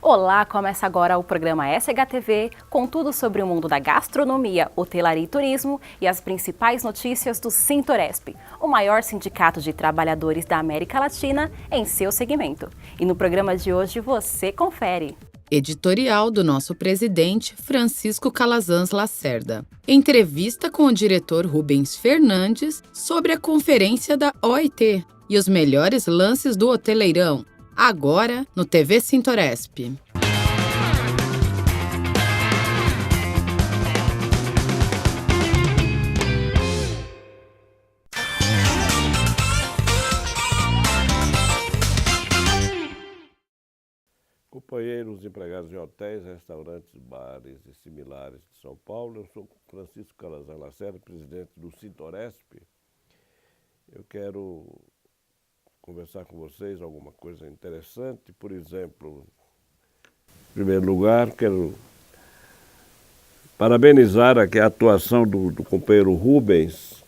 Olá, começa agora o programa SHTV com tudo sobre o mundo da gastronomia, hotelaria e turismo e as principais notícias do Sintoresp, o maior sindicato de trabalhadores da América Latina em seu segmento. E no programa de hoje você confere. Editorial do nosso presidente Francisco Calazans Lacerda. Entrevista com o diretor Rubens Fernandes sobre a conferência da OIT e os melhores lances do hoteleirão. Agora no TV Sintoresp. Companheiros empregados em hotéis, restaurantes, bares e similares de São Paulo, eu sou Francisco Calazans Lacerda, presidente do Sintoresp. Eu quero conversar com vocês alguma coisa interessante. Por exemplo, em primeiro lugar, quero parabenizar aqui a atuação do companheiro Rubens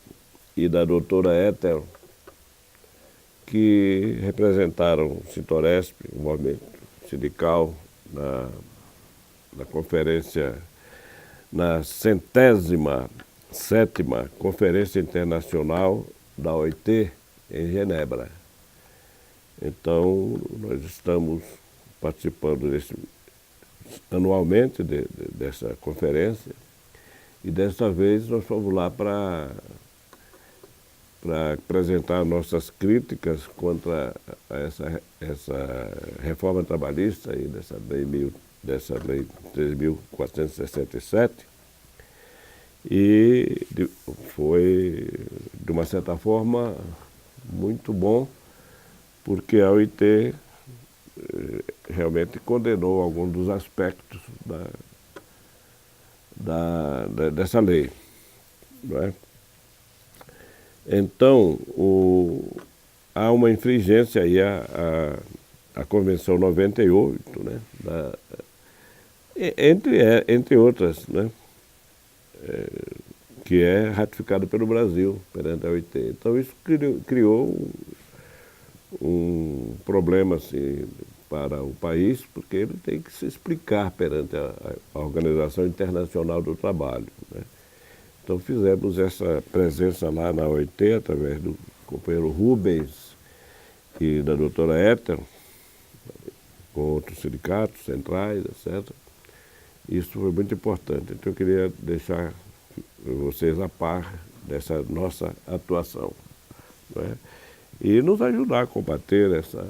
e da doutora Éter, que representaram o Sintoresp, o movimento sindical, na conferência, na 107ª Conferência Internacional da OIT em Genebra. Então, nós estamos participando anualmente dessa conferência e desta vez nós fomos lá para apresentar nossas críticas contra essa reforma trabalhista e dessa lei 3.467. E foi, de uma certa forma, muito bom, porque a OIT realmente condenou alguns dos aspectos dessa lei, não é? Então, há uma infringência aí à Convenção 98, né, entre outras, né, que é ratificado pelo Brasil perante a OIT. Então, isso criou um problema assim, para o país, porque ele tem que se explicar perante a Organização Internacional do Trabalho, né? Então fizemos essa presença lá na OIT, através do companheiro Rubens e da doutora Éter, com outros sindicatos centrais, etc. Isso foi muito importante. Então eu queria deixar vocês a par dessa nossa atuação, não é? E nos ajudar a combater essa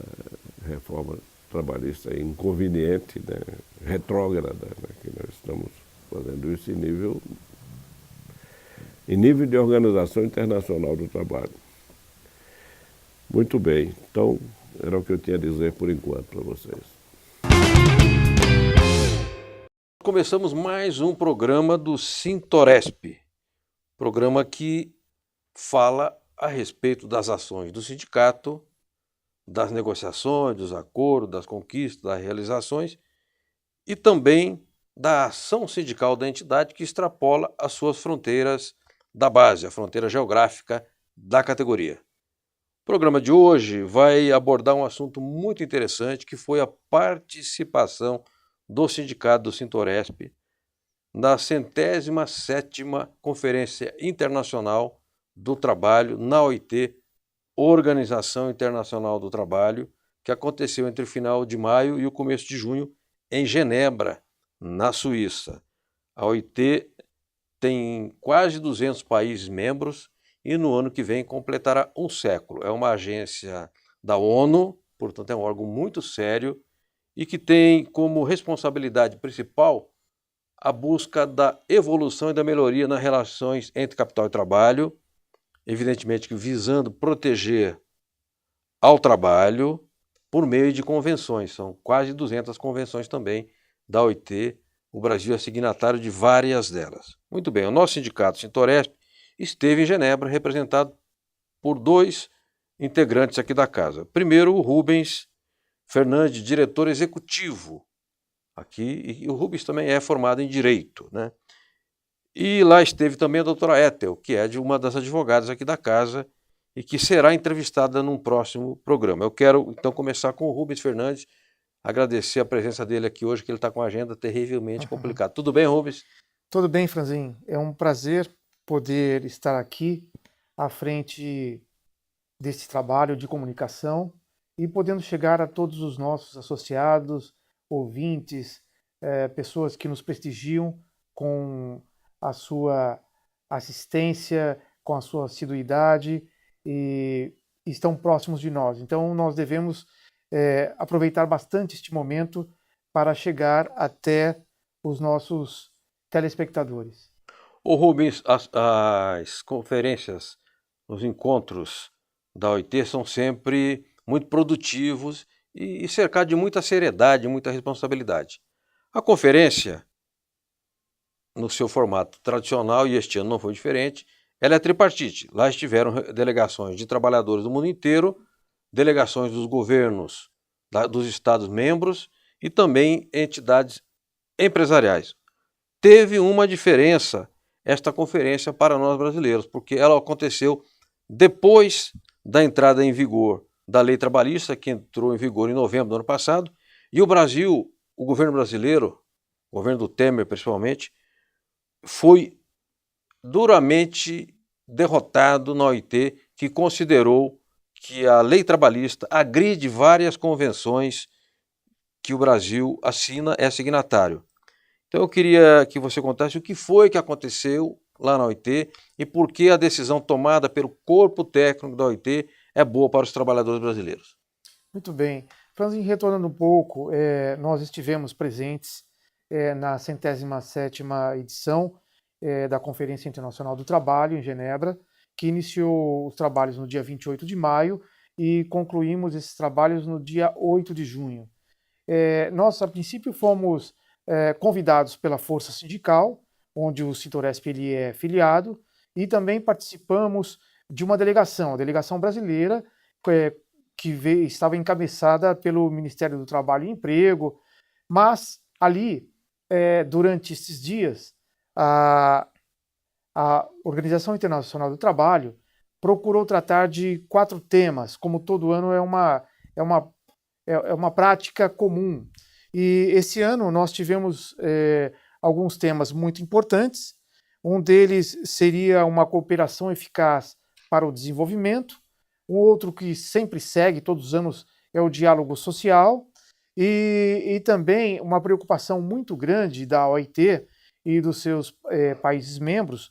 reforma trabalhista inconveniente, né, retrógrada, né, que nós estamos fazendo isso em nível de Organização Internacional do Trabalho. Muito bem, então era o que eu tinha a dizer por enquanto para vocês. Começamos mais um programa do Sintoresp, programa que fala a respeito das ações do sindicato, das negociações, dos acordos, das conquistas, das realizações e também da ação sindical da entidade que extrapola as suas fronteiras da base, a fronteira geográfica da categoria. O programa de hoje vai abordar um assunto muito interessante que foi a participação do sindicato do Sintoresp na 107ª Conferência Internacional do Trabalho, na OIT, Organização Internacional do Trabalho, que aconteceu entre o final de maio e o começo de junho em Genebra, na Suíça. A OIT tem quase 200 países membros e no ano que vem completará um século. É uma agência da ONU, portanto é um órgão muito sério e que tem como responsabilidade principal a busca da evolução e da melhoria nas relações entre capital e trabalho, evidentemente que visando proteger ao trabalho por meio de convenções. São quase 200 convenções também da OIT. O Brasil é signatário de várias delas. Muito bem, o nosso sindicato Sintoresp esteve em Genebra, representado por dois integrantes aqui da casa. Primeiro, o Rubens Fernandes, diretor executivo aqui, e o Rubens também é formado em Direito, né? E lá esteve também a doutora Éter, que é de uma das advogadas aqui da casa e que será entrevistada num próximo programa. Eu quero, então, começar com o Rubens Fernandes, agradecer a presença dele aqui hoje, que ele está com a agenda terrivelmente complicada. Tudo bem, Rubens? Tudo bem, Franzinho. É um prazer poder estar aqui à frente desse trabalho de comunicação e podendo chegar a todos os nossos associados, ouvintes, pessoas que nos prestigiam com a sua assistência, com a sua assiduidade e estão próximos de nós. Então, nós devemos aproveitar bastante este momento para chegar até os nossos telespectadores. Ô Rubens, as conferências, os encontros da OIT são sempre muito produtivos e cercados de muita seriedade, muita responsabilidade. A conferência, no seu formato tradicional, e este ano não foi diferente, ela é tripartite. Lá estiveram delegações de trabalhadores do mundo inteiro, delegações dos governos dos Estados membros e também entidades empresariais. Teve uma diferença esta conferência para nós brasileiros, porque ela aconteceu depois da entrada em vigor da lei trabalhista, que entrou em vigor em novembro do ano passado, e o Brasil, o governo brasileiro, o governo do Temer principalmente, foi duramente derrotado na OIT, que considerou que a lei trabalhista agride várias convenções que o Brasil assina, é signatário. Então eu queria que você contasse o que foi que aconteceu lá na OIT e por que a decisão tomada pelo corpo técnico da OIT é boa para os trabalhadores brasileiros. Muito bem. Franzinho, retornando um pouco, nós estivemos presentes na 107ª edição da Conferência Internacional do Trabalho, em Genebra, que iniciou os trabalhos no dia 28 de maio e concluímos esses trabalhos no dia 8 de junho. Nós, a princípio, fomos convidados pela Força Sindical, onde o Sintoresp ele é filiado, e também participamos de uma delegação, a delegação brasileira, que estava encabeçada pelo Ministério do Trabalho e Emprego, mas ali, durante esses dias, a Organização Internacional do Trabalho procurou tratar de 4 temas, como todo ano é uma prática comum. E esse ano nós tivemos alguns temas muito importantes. Um deles seria uma cooperação eficaz para o desenvolvimento. Um outro que sempre segue todos os anos é o diálogo social. E também uma preocupação muito grande da OIT e dos seus países membros,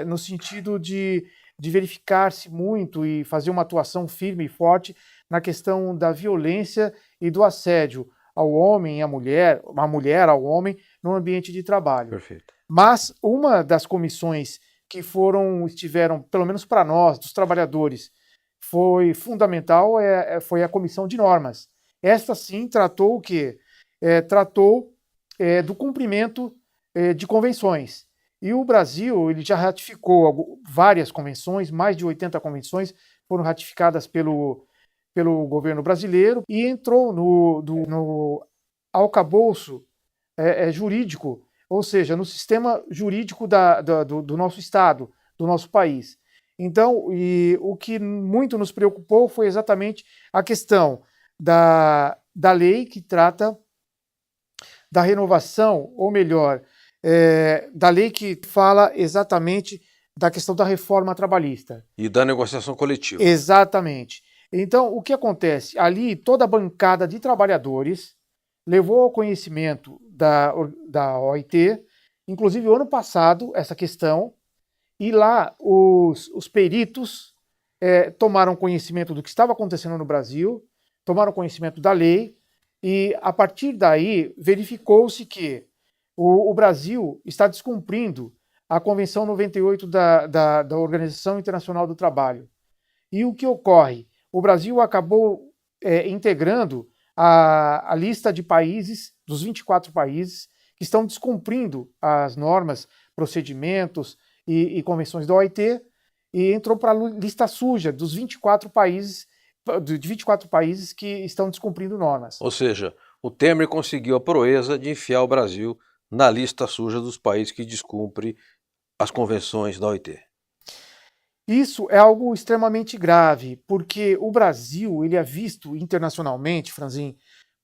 no sentido de verificar-se muito e fazer uma atuação firme e forte na questão da violência e do assédio ao homem e à mulher, a mulher ao homem, no ambiente de trabalho. Perfeito. Mas uma das comissões que estiveram, pelo menos para nós, dos trabalhadores, foi fundamental, foi a Comissão de Normas. Esta sim tratou o quê? Tratou do cumprimento de convenções. E o Brasil ele já ratificou várias convenções, mais de 80 convenções foram ratificadas pelo governo brasileiro e entrou no arcabouço jurídico, ou seja, no sistema jurídico do nosso Estado, do nosso país. Então, o que muito nos preocupou foi exatamente a questão da lei que trata da renovação, ou melhor, da lei que fala exatamente da questão da reforma trabalhista. E da negociação coletiva. Exatamente. Então, o que acontece? Ali, toda a bancada de trabalhadores levou ao conhecimento da OIT, inclusive o ano passado, essa questão, e lá os peritos tomaram conhecimento do que estava acontecendo no Brasil, tomaram conhecimento da lei, e a partir daí verificou-se que o Brasil está descumprindo a Convenção 98 da Organização Internacional do Trabalho. E o que ocorre? O Brasil acabou integrando a lista de países, dos 24 países, que estão descumprindo as normas, procedimentos e convenções da OIT, e entrou para a lista suja dos 24 países, de 24 países que estão descumprindo normas. Ou seja, o Temer conseguiu a proeza de enfiar o Brasil na lista suja dos países que descumprem as convenções da OIT. Isso é algo extremamente grave, porque o Brasil ele é visto internacionalmente, Franzin,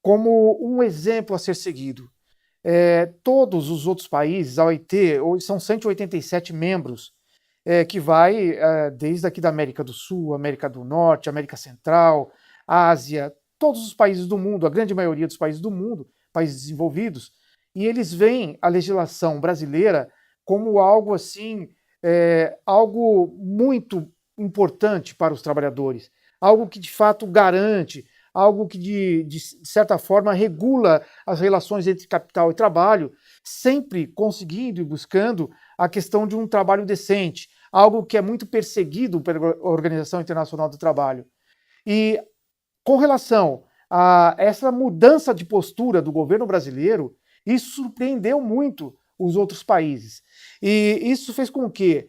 como um exemplo a ser seguido. Todos os outros países, a OIT, hoje são 187 membros, que vai desde aqui da América do Sul, América do Norte, América Central, Ásia, todos os países do mundo, a grande maioria dos países do mundo, países desenvolvidos, e eles veem a legislação brasileira como algo assim, algo muito importante para os trabalhadores, algo que de fato garante, algo que de certa forma regula as relações entre capital e trabalho, sempre conseguindo e buscando a questão de um trabalho decente, algo que é muito perseguido pela Organização Internacional do Trabalho. E com relação a essa mudança de postura do governo brasileiro, isso surpreendeu muito os outros países. E isso fez com que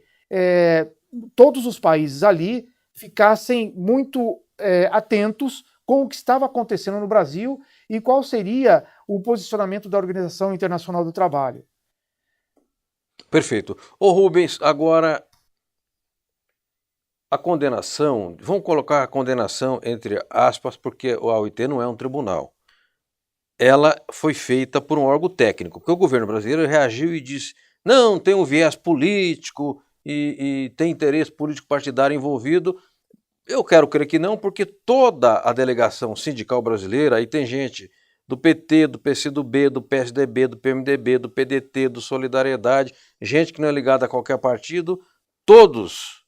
todos os países ali ficassem muito atentos com o que estava acontecendo no Brasil e qual seria o posicionamento da Organização Internacional do Trabalho. Perfeito. Ô Rubens, agora a condenação, vamos colocar a condenação entre aspas, porque a OIT não é um tribunal. Ela foi feita por um órgão técnico, porque o governo brasileiro reagiu e disse, não, tem um viés político e tem interesse político partidário envolvido. Eu quero crer que não, porque toda a delegação sindical brasileira, aí tem gente do PT, do PCdoB, do PSDB, do PMDB, do PDT, do Solidariedade, gente que não é ligada a qualquer partido, todos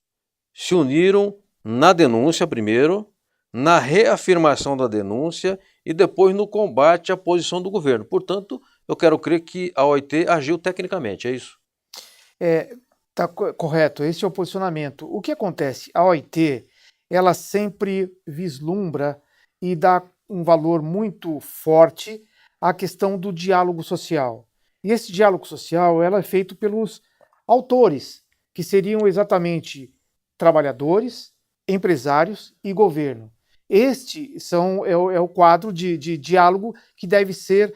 se uniram na denúncia primeiro, na reafirmação da denúncia e depois no combate à posição do governo. Portanto, eu quero crer que a OIT agiu tecnicamente, é isso? Tá correto, esse é o posicionamento. O que acontece? A OIT, ela sempre vislumbra e dá um valor muito forte à questão do diálogo social. E esse diálogo social ela é feito pelos autores, que seriam exatamente trabalhadores, empresários e governo. Este é o quadro de diálogo que deve ser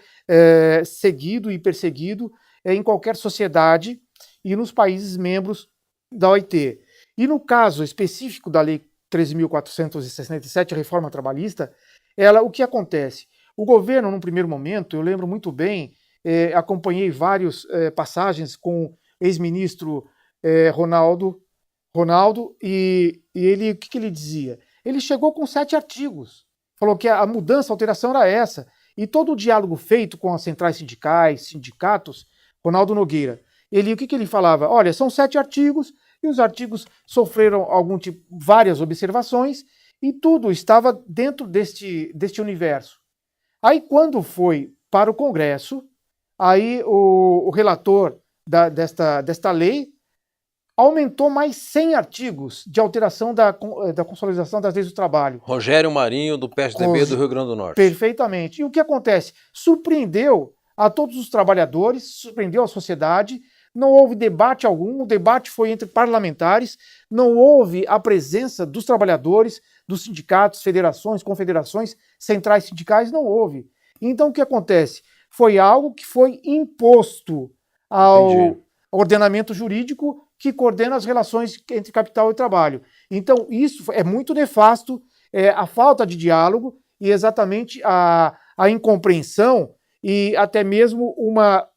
seguido e perseguido em qualquer sociedade e nos países membros da OIT. E no caso específico da Lei 13.467, a reforma trabalhista, o que acontece? O governo, num primeiro momento, eu lembro muito bem, acompanhei várias passagens com o ex-ministro Ronaldo, e ele, o que ele dizia? Ele chegou com 7 artigos, falou que a mudança, a alteração era essa, e todo o diálogo feito com as centrais sindicais, sindicatos, Ronaldo Nogueira, o que ele falava? Olha, são 7 artigos, e os artigos sofreram várias observações, e tudo estava dentro deste universo. Aí, quando foi para o Congresso, aí o relator desta lei aumentou mais 100 artigos de alteração da consolidação das leis do trabalho. Rogério Marinho, do PSDB do Rio Grande do Norte. Perfeitamente. E o que acontece? Surpreendeu a todos os trabalhadores, surpreendeu a sociedade, não houve debate algum, o debate foi entre parlamentares, não houve a presença dos trabalhadores, dos sindicatos, federações, confederações, centrais sindicais, não houve. Então o que acontece? Foi algo que foi imposto ao ordenamento jurídico que coordena as relações entre capital e trabalho. Então isso é muito nefasto, a falta de diálogo e exatamente a incompreensão e até mesmo uma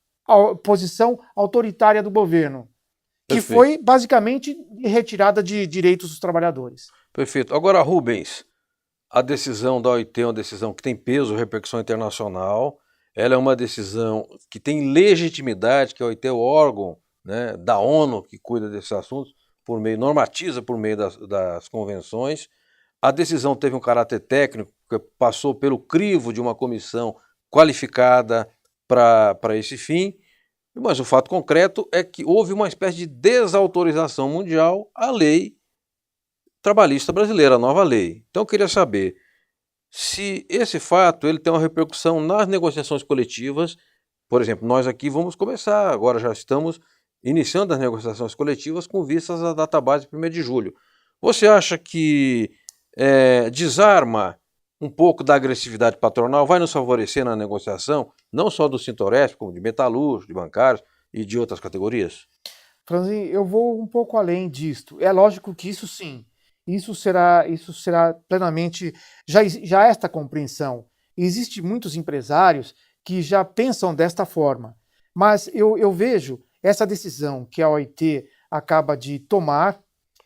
posição autoritária do governo, que foi basicamente retirada de direitos dos trabalhadores. Perfeito. Agora, Rubens, a decisão da OIT é uma decisão que tem peso, repercussão internacional, ela é uma decisão que tem legitimidade, que a OIT é o órgão, né, da ONU que cuida desses assuntos, normatiza por meio das convenções. A decisão teve um caráter técnico, que passou pelo crivo de uma comissão qualificada para esse fim, mas o fato concreto é que houve uma espécie de desautorização mundial à lei trabalhista brasileira, a nova lei. Então eu queria saber se esse fato ele tem uma repercussão nas negociações coletivas. Por exemplo, nós aqui vamos começar, agora já estamos iniciando as negociações coletivas com vistas à database 1º de julho. Você acha que desarma um pouco da agressividade patronal, vai nos favorecer na negociação, não só do Sintoresp, como de metalúrgicos, de bancários e de outras categorias? Franzin, eu vou um pouco além disto. É lógico que isso sim, isso será plenamente, já esta compreensão. Existem muitos empresários que já pensam desta forma, mas eu vejo essa decisão que a OIT acaba de tomar,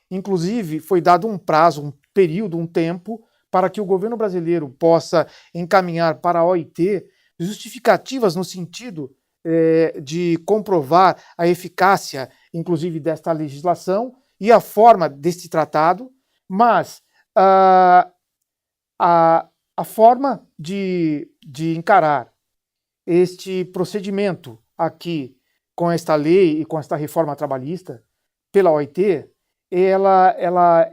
inclusive foi dado um prazo, um período, um tempo, para que o governo brasileiro possa encaminhar para a OIT justificativas no sentido de comprovar a eficácia, inclusive, desta legislação e a forma deste tratado, mas a forma de encarar este procedimento aqui com esta lei e com esta reforma trabalhista pela OIT, ela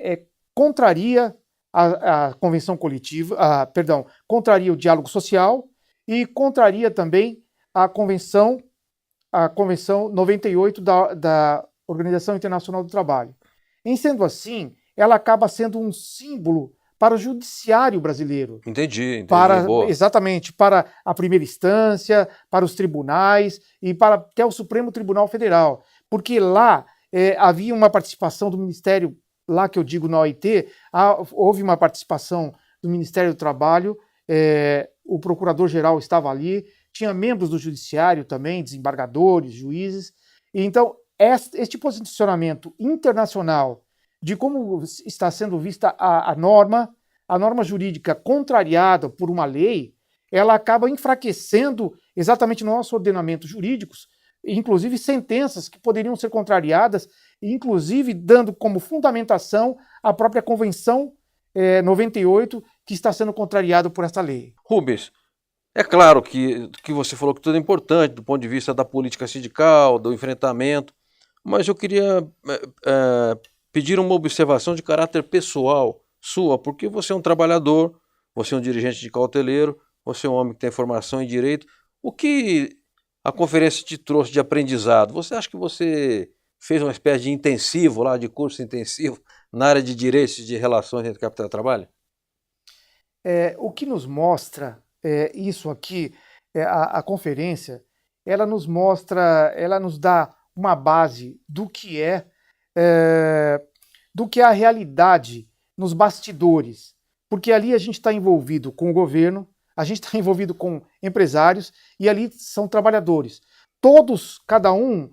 contraria a convenção coletiva, contraria o diálogo social e contraria também a Convenção 98 da Organização Internacional do Trabalho. Em sendo assim, ela acaba sendo um símbolo para o judiciário brasileiro. Entendi. Boa. Exatamente, para a primeira instância, para os tribunais e para até o Supremo Tribunal Federal. Porque lá havia uma participação do Ministério, lá que eu digo na OIT, houve uma participação do Ministério do Trabalho, o Procurador-Geral estava ali, tinha membros do Judiciário também, desembargadores, juízes. Então, este posicionamento internacional de como está sendo vista a norma jurídica contrariada por uma lei, ela acaba enfraquecendo exatamente no nosso ordenamento jurídico, inclusive sentenças que poderiam ser contrariadas, inclusive dando como fundamentação a própria Convenção 98, que está sendo contrariada por esta lei. Rubens, é claro que você falou que tudo é importante do ponto de vista da política sindical, do enfrentamento, mas eu queria pedir uma observação de caráter pessoal sua, porque você é um trabalhador, você é um dirigente de cauteleiro, você é um homem que tem formação em direito. O que a conferência te trouxe de aprendizado? Você acha que você fez uma espécie de intensivo lá, de curso intensivo, na área de direitos e de relações entre capital e trabalho? O que nos mostra isso aqui, a conferência, ela nos mostra, ela nos dá uma base do que é a realidade nos bastidores, porque ali a gente está envolvido com o governo, a gente está envolvido com empresários e ali são trabalhadores, todos, cada um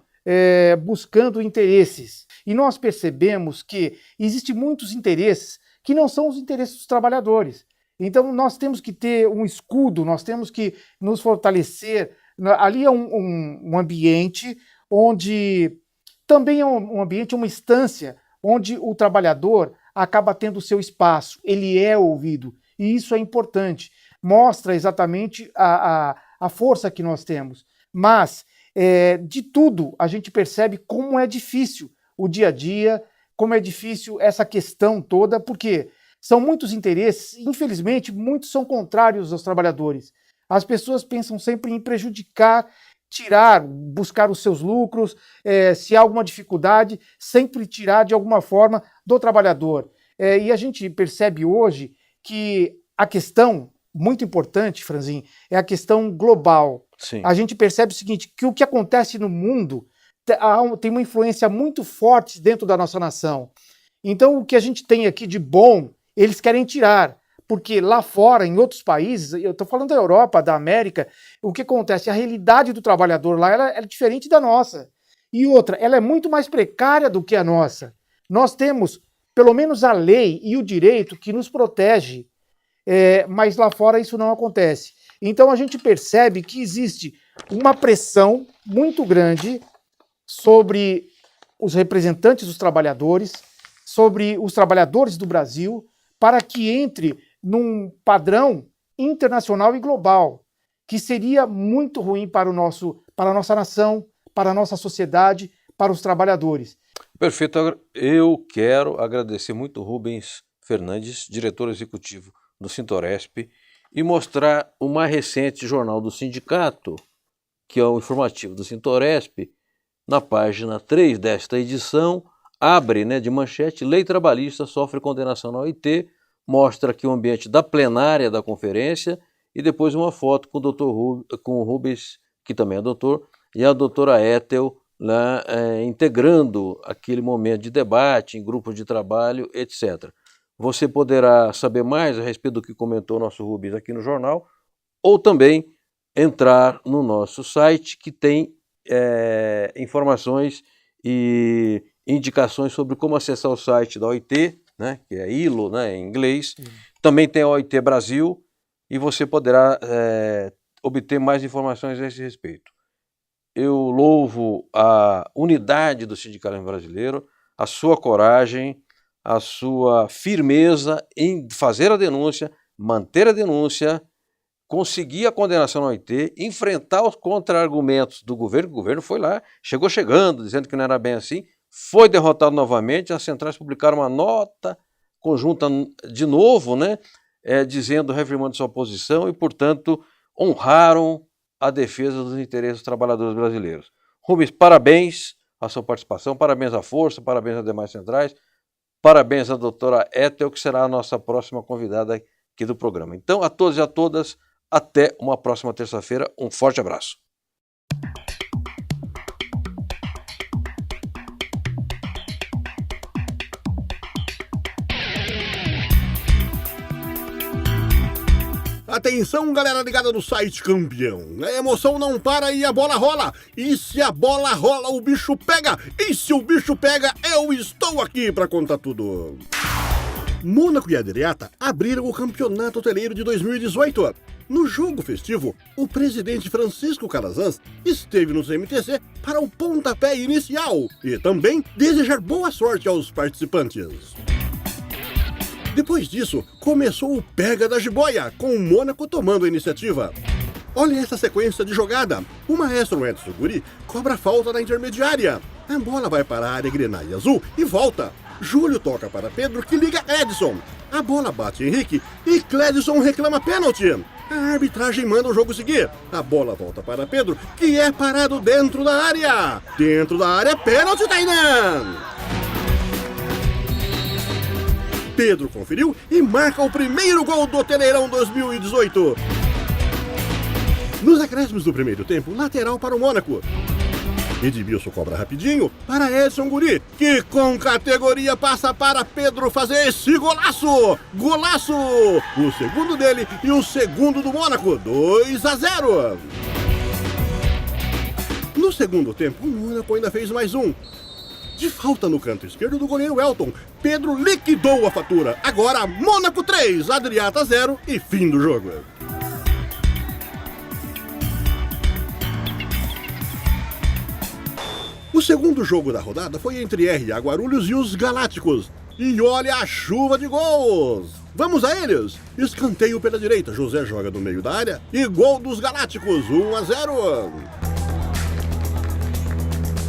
buscando interesses, e nós percebemos que existem muitos interesses que não são os interesses dos trabalhadores. Então nós temos que ter um escudo, nós temos que nos fortalecer. Ali é um ambiente onde também é um ambiente, uma instância onde o trabalhador acaba tendo o seu espaço, ele é ouvido, e isso é importante, mostra exatamente a força que nós temos. Mas, de tudo, a gente percebe como é difícil o dia a dia, como é difícil essa questão toda, porque são muitos interesses, infelizmente, muitos são contrários aos trabalhadores. As pessoas pensam sempre em prejudicar, tirar, buscar os seus lucros, se há alguma dificuldade, sempre tirar de alguma forma do trabalhador. E a gente percebe hoje que a questão muito importante, Franzin, é a questão global. Sim. A gente percebe o seguinte, que o que acontece no mundo tem uma influência muito forte dentro da nossa nação. Então, o que a gente tem aqui de bom, eles querem tirar. Porque lá fora, em outros países, eu estou falando da Europa, da América, o que acontece? A realidade do trabalhador lá ela é diferente da nossa. E outra, ela é muito mais precária do que a nossa. Nós temos, pelo menos, a lei e o direito que nos protege, mas lá fora isso não acontece. Então a gente percebe que existe uma pressão muito grande sobre os representantes dos trabalhadores, sobre os trabalhadores do Brasil, para que entre num padrão internacional e global, que seria muito ruim para a nossa nação, para a nossa sociedade, para os trabalhadores. Perfeito. Eu quero agradecer muito Rubens Fernandes, diretor executivo do Sintoresp, e mostrar o mais recente jornal do sindicato, que é o informativo do Sintoresp, na página 3 desta edição, abre de manchete: Lei Trabalhista sofre condenação na OIT, mostra aqui o ambiente da plenária da conferência e depois uma foto com o Rubens, que também é doutor, e a doutora Ethel lá integrando aquele momento de debate em grupos de trabalho, etc. Você poderá saber mais a respeito do que comentou o nosso Rubens aqui no jornal ou também entrar no nosso site, que tem informações e indicações sobre como acessar o site da OIT, né, que é ILO, né, em inglês. Também tem a OIT Brasil, e você poderá obter mais informações a esse respeito. Eu louvo a unidade do sindicalismo brasileiro, a sua coragem, a sua firmeza em fazer a denúncia, manter a denúncia, conseguir a condenação na OIT, enfrentar os contra-argumentos do governo. O governo foi lá, chegando, dizendo que não era bem assim, foi derrotado novamente. As centrais publicaram uma nota conjunta de novo, né, dizendo, reafirmando sua posição, e, portanto, honraram a defesa dos interesses dos trabalhadores brasileiros. Rubens, parabéns à sua participação, parabéns à Força, parabéns às demais centrais, parabéns à doutora Ethel, que será a nossa próxima convidada aqui do programa. Então, a todos e a todas, até uma próxima terça-feira. Um forte abraço. Atenção, galera ligada no site Campeão. A emoção não para e a bola rola. E se a bola rola, o bicho pega. E se o bicho pega, eu estou aqui para contar tudo. Mônaco e Adriata abriram o Campeonato Hoteleiro de 2018. No jogo festivo, o presidente Francisco Calazans esteve no CMTC para o pontapé inicial e também desejar boa sorte aos participantes. Depois disso, começou o pega da jiboia, com o Mônaco tomando a iniciativa. Olha essa sequência de jogada. O maestro Edson Guri cobra falta na intermediária. A bola vai para a área Grenai Azul e volta. Júlio toca para Pedro, que liga Edson. A bola bate em Henrique e Clédson reclama pênalti. A arbitragem manda o jogo seguir. A bola volta para Pedro, que é parado dentro da área. Dentro da área, pênalti, Tainan! Pedro conferiu e marca o primeiro gol do Hoteleirão 2018. Nos acréscimos do primeiro tempo, lateral para o Mônaco. Edmilson cobra rapidinho para Edson Guri, que com categoria passa para Pedro fazer esse golaço! Golaço! O segundo dele e o segundo do Mônaco, 2-0. No segundo tempo, o Mônaco ainda fez mais um. De falta no canto esquerdo do goleiro Elton, Pedro liquidou a fatura. Agora, Mônaco 3, Adriata 0 e fim do jogo. O segundo jogo da rodada foi entre RA Guarulhos e os Galácticos. E olha a chuva de gols! Vamos a eles! Escanteio pela direita, José joga no meio da área e gol dos Galácticos, 1-0.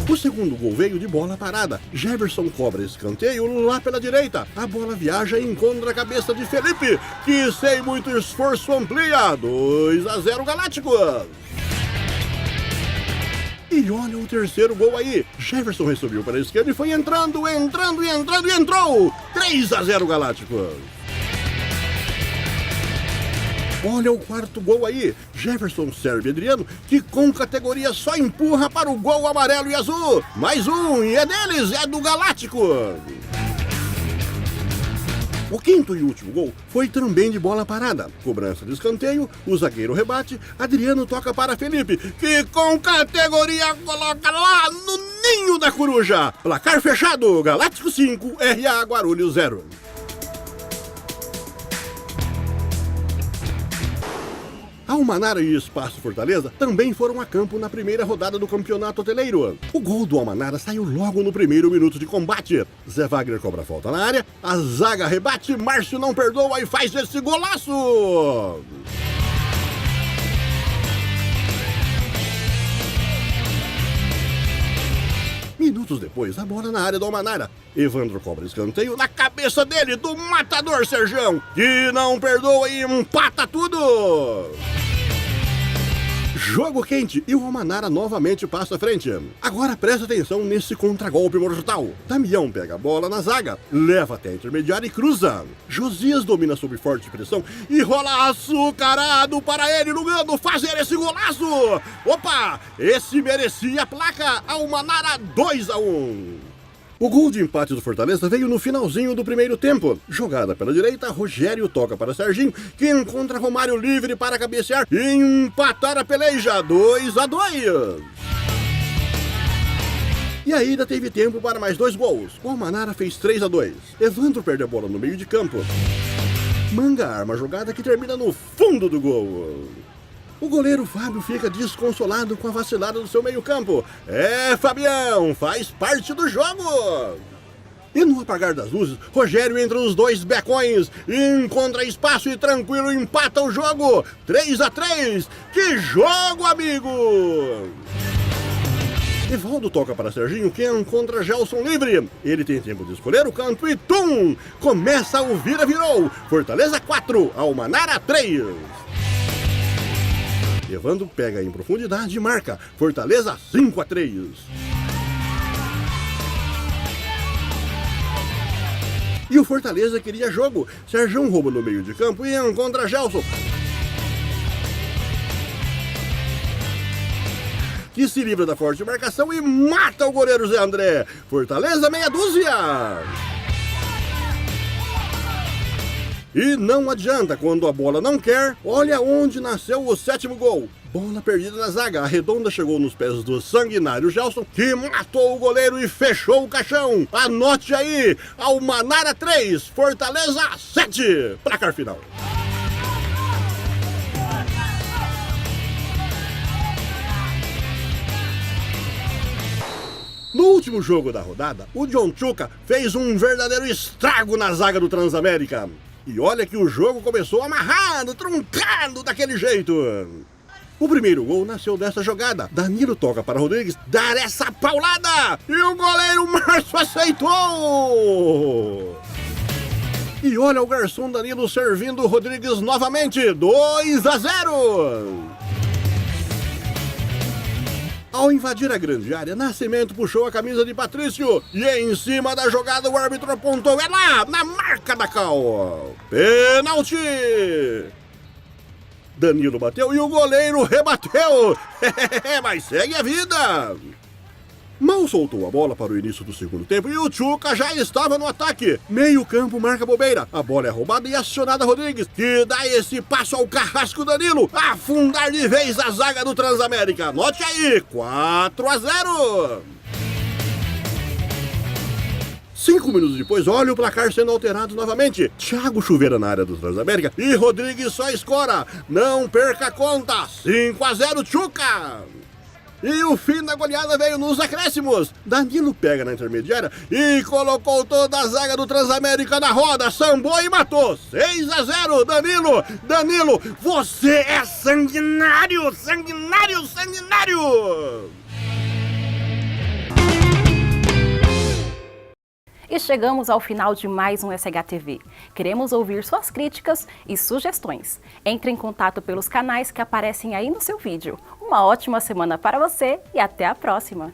O segundo gol veio de bola parada. Jefferson cobra escanteio lá pela direita. A bola viaja e encontra a cabeça de Felipe, que sem muito esforço amplia. 2-0 Galácticos. E olha o terceiro gol aí. Jefferson recebeu para a esquerda e foi entrando e entrou. 3-0 Galácticos. Olha o quarto gol aí, Jefferson serve Adriano, que com categoria só empurra para o gol amarelo e azul. Mais um, e é deles, é do Galáctico. O quinto e último gol foi também de bola parada. Cobrança de escanteio, o zagueiro rebate, Adriano toca para Felipe, que com categoria coloca lá no ninho da coruja. Placar fechado, Galáctico 5, RA Guarulhos 0. Almanara e Espaço Fortaleza também foram a campo na primeira rodada do Campeonato Hoteleiro. O gol do Almanara saiu logo no primeiro minuto de combate. Zé Wagner cobra falta na área, a zaga rebate, Márcio não perdoa e faz esse golaço! Minutos depois, a bola na área do Almanara. Evandro cobra escanteio na cabeça dele, do matador Serjão, que não perdoa e empata tudo! Jogo quente e o Almanara novamente passa à frente. Agora presta atenção nesse contragolpe mortal. Damião pega a bola na zaga, leva até a intermediária e cruza. Josias domina sob forte pressão e rola açucarado para ele no gando fazer esse golaço. Opa, esse merecia a placa. Almanara 2-1. O gol de empate do Fortaleza veio no finalzinho do primeiro tempo. Jogada pela direita, Rogério toca para Serginho, que encontra Romário livre para cabecear e empatar a peleja, 2-2. E ainda teve tempo para mais 2 gols. O Almanara fez 3-2. Evandro perde a bola no meio de campo. Manga arma a jogada que termina no fundo do gol. O goleiro Fábio fica desconsolado com a vacilada do seu meio-campo. Fabião, faz parte do jogo! E no apagar das luzes, Rogério entre os 2 becões, encontra espaço e tranquilo empata o jogo. 3-3. Que jogo, amigo! Evaldo toca para Serginho, que encontra Gelson livre. Ele tem tempo de escolher o canto e tum! Começa o vira-virou. Fortaleza 4, Almanara 3. Evandro pega em profundidade e marca. Fortaleza 5-3. E o Fortaleza queria jogo. Serginho rouba no meio de campo e encontra Gelson, que se livra da forte marcação e mata o goleiro Zé André. Fortaleza meia dúzia. E não adianta, quando a bola não quer, olha onde nasceu o 7º gol. Bola perdida na zaga, a redonda chegou nos pés do sanguinário Gelson, que matou o goleiro e fechou o caixão. Anote aí, Almanara 3, Fortaleza 7. Placar final. No último jogo da rodada, o John Chuca fez um verdadeiro estrago na zaga do Transamérica. E olha que o jogo começou amarrado, truncado daquele jeito. O primeiro gol nasceu dessa jogada. Danilo toca para Rodrigues dar essa paulada. E o goleiro Márcio aceitou. E olha o garçom Danilo servindo o Rodrigues novamente. 2-0. Ao invadir a grande área, Nascimento puxou a camisa de Patrício e em cima da jogada o árbitro apontou, é lá, na marca da Cal. Pênalti! Danilo bateu e o goleiro rebateu, mas segue a vida. Mal soltou a bola para o início do segundo tempo e o Chuca já estava no ataque. Meio campo marca bobeira. A bola é roubada e acionada Rodrigues, que dá esse passo ao carrasco Danilo. Afundar de vez a zaga do Transamérica. Note aí, 4-0. 5 minutos depois, olha o placar sendo alterado novamente. Thiago chuveira na área do Transamérica e Rodrigues só escora. Não perca a conta. 5-0 Chuca. E o fim da goleada veio nos acréscimos. Danilo pega na intermediária e colocou toda a zaga do Transamérica na roda, sambou e matou. 6-0, Danilo. Danilo, você é sanguinário, sanguinário, sanguinário. E chegamos ao final de mais um SHTV. Queremos ouvir suas críticas e sugestões. Entre em contato pelos canais que aparecem aí no seu vídeo. Uma ótima semana para você e até a próxima!